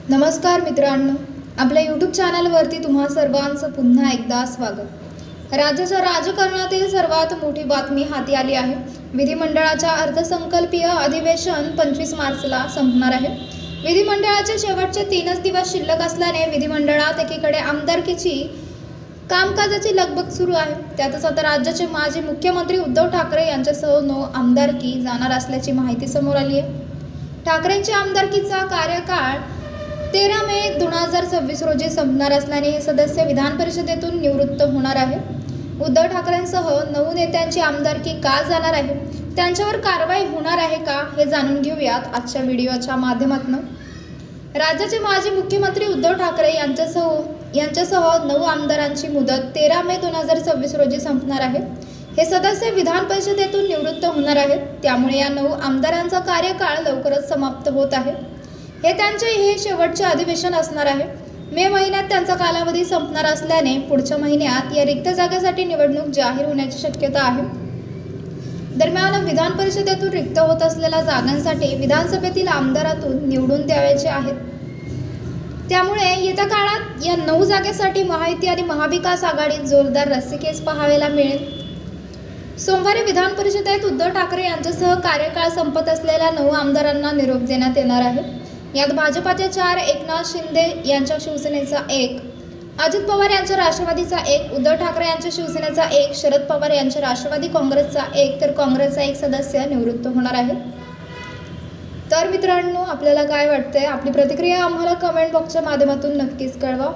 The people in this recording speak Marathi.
नमस्कार मित्रांनो, आपल्या यूट्यूब चॅनलवरती तुम्हा सर्वांचं पुन्हा एकदा स्वागत। राज्याच्या राजकारणातील सर्वात मोठी बातमी हाती आली आहे। विधिमंडळाच्या अर्थसंकल्पीय अधिवेशन 25 मार्चला संपणार आहे। विधिमंडळाचे शेवटचे 3 दिवस शिल्लक असल्याने विधिमंडळात एकीकडे आमदारकीची कामकाजाची लगबग सुरू आहे। त्यातच आता राज्याचे माजी मुख्यमंत्री उद्धव ठाकरे यांच्यासह 9 आमदारकी जाणार असल्याची माहिती समोर आली आहे। ठाकरेंची आमदारकीचा कार्यकाळ 13 मे 2026 रोजी संपणार असल्याने हे सदस्य विधान परिषदेतून निवृत्त होणार आहे। उद्धव ठाकरेंसह 9 नेत्यांची आमदारकी का जाणार आहे, त्यांच्यावर कारवाई होणार आहे का, हे जाणून घेऊयात आजच्या व्हिडिओच्या माध्यमातून। राज्याचे माजी मुख्यमंत्री उद्धव ठाकरे यांच्यासह 9 आमदारांची मुदत 13 मे 2026 रोजी संपणार आहे। हे सदस्य विधान परिषदेतून निवृत्त होणार आहेत, त्यामुळे या 9 आमदारांचा कार्यकाळ लवकरच समाप्त होत आहे। हे शेवटचे अधिवेशन असणार आहे। मे महिन्यात त्यांचा कालावधी संपणार असल्याने पुढच्या महिन्यात या रिक्त जागेसाठी निवडणूक जाहीर होण्याची शक्यता आहे। दरम्यान विधान परिषदेतून रिक्त होत असलेल्या जागांसाठी विधानसभेतील आमदारातून निवडून द्यायचे आहेत। त्यामुळे येत्या काळात या 9 जागेसाठी महायुती आणि महाविकास आघाडीत जोरदार रस्सीखेच पाहायला मिळेल। सोमवारी विधान परिषदेत उद्धव ठाकरे यांच्यासह कार्यकाळ संपत असलेल्या 9 आमदारांना निरोप देण्यात येणार आहे। यात भाजपाचे 4, एकनाथ शिंदे यांच्या शिवसेनेचा 1, अजित पवार यांच्या राष्ट्रवादीचा 1, उद्धव ठाकरे यांच्या शिवसेनेचा 1, शरद पवार यांच्या राष्ट्रवादी काँग्रेसचा 1 तर काँग्रेसचा 1 सदस्य निवृत्त होणार आहे। तर मित्रांनो, आपल्याला काय वाटतंय? आपली प्रतिक्रिया आम्हाला कमेंट बॉक्सच्या माध्यमातून नक्कीच कळवा।